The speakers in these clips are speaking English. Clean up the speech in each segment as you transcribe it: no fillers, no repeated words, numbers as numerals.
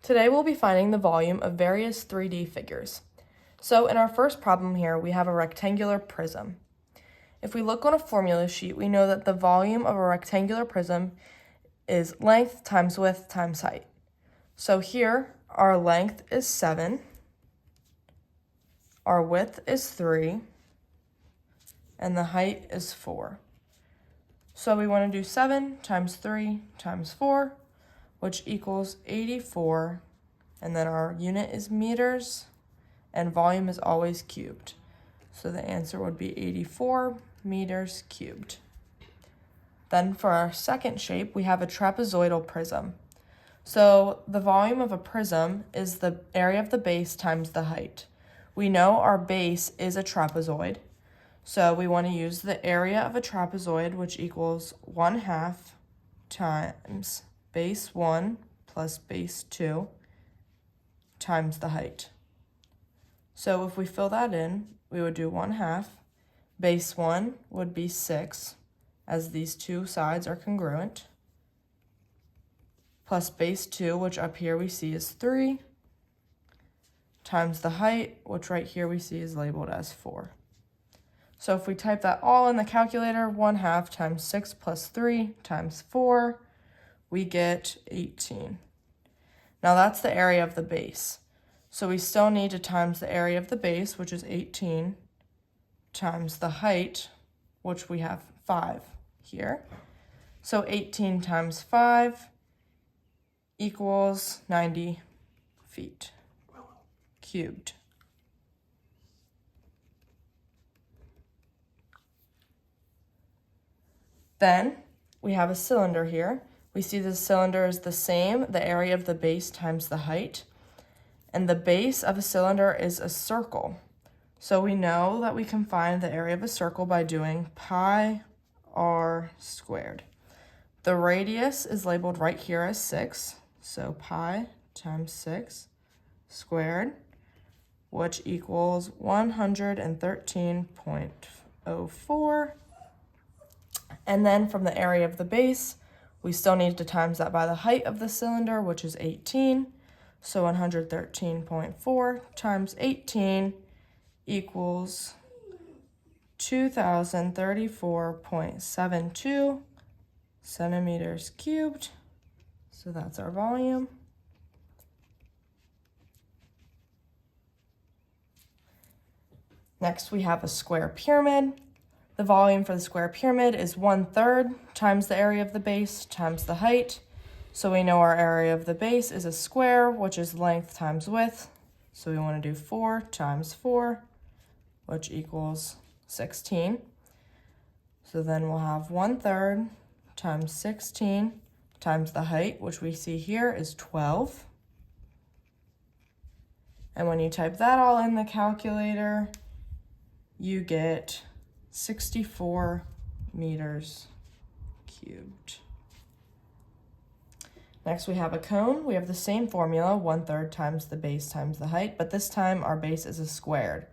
Today we'll be finding the volume of various 3D figures. So in our first problem here, we have a rectangular prism. If we look on a formula sheet, we know that the volume of a rectangular prism is length times width times height. So here, our length is 7, our width is 3, and the height is 4. So we want to do 7 times 3 times 4, which equals 84, and then our unit is meters, and volume is always cubed. So the answer would be 84 meters cubed. Then for our second shape, we have a trapezoidal prism. So the volume of a prism is the area of the base times the height. We know our base is a trapezoid, so we want to use the area of a trapezoid, which equals 1/2 times base 1 plus base 2 times the height. So if we fill that in, we would do 1/2. Base 1 would be 6, as these two sides are congruent, plus base 2, which up here we see is 3, times the height, which right here we see is labeled as 4. So if we type that all in the calculator, 1/2 times 6 plus 3 times 4, we get 18. Now that's the area of the base. So we still need to times the area of the base, which is 18, times the height, which we have 5 here. So 18 times 5 equals 90 feet cubed. Then we have a cylinder here. We see the cylinder is the same, the area of the base times the height. And the base of a cylinder is a circle. So we know that we can find the area of a circle by doing pi r squared. The radius is labeled right here as 6. So pi times 6 squared, which equals 113.04. And then from the area of the base, we still need to times that by the height of the cylinder, which is 18. So 113.4 times 18 equals 2034.72 centimeters cubed. So that's our volume. Next, we have a square pyramid. The volume for the square pyramid is 1/3 times the area of the base times the height. So we know our area of the base is a square, which is length times width. So we want to do 4 times 4, which equals 16. So then we'll have 1/3 times 16 times the height, which we see here is 12. And when you type that all in the calculator, you get 64 meters cubed. Next, we have a cone. We have the same formula, 1/3 times the base times the height, but this time our base is a circle.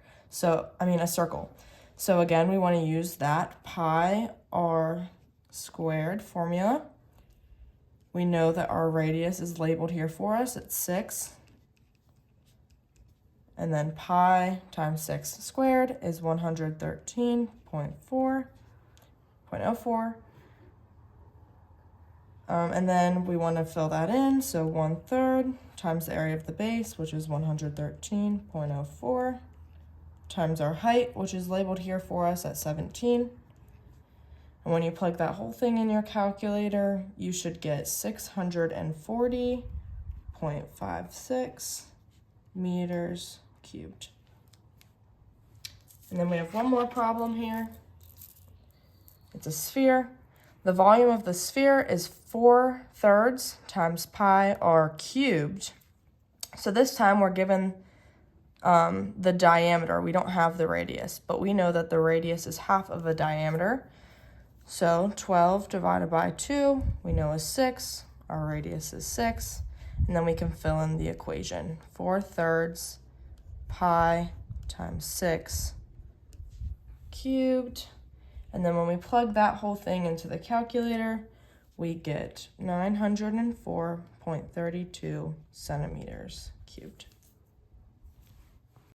So again, we want to use that pi r squared formula. We know that our radius is labeled here for us at 6. And then pi times 6 squared is 113.04. And then we want to fill that in. So 1/3 times the area of the base, which is 113.04, times our height, which is labeled here for us at 17. And when you plug that whole thing in your calculator, you should get 640.56 meters cubed. And then we have one more problem here. It's a sphere. The volume of the sphere is 4/3 times pi r cubed. So this time we're given the diameter. We don't have the radius, but we know that the radius is half of a diameter. So 12 divided by 2, we know is 6. Our radius is 6. And then we can fill in the equation. 4/3 pi times 6 cubed. And then when we plug that whole thing into the calculator, we get 904.32 centimeters cubed.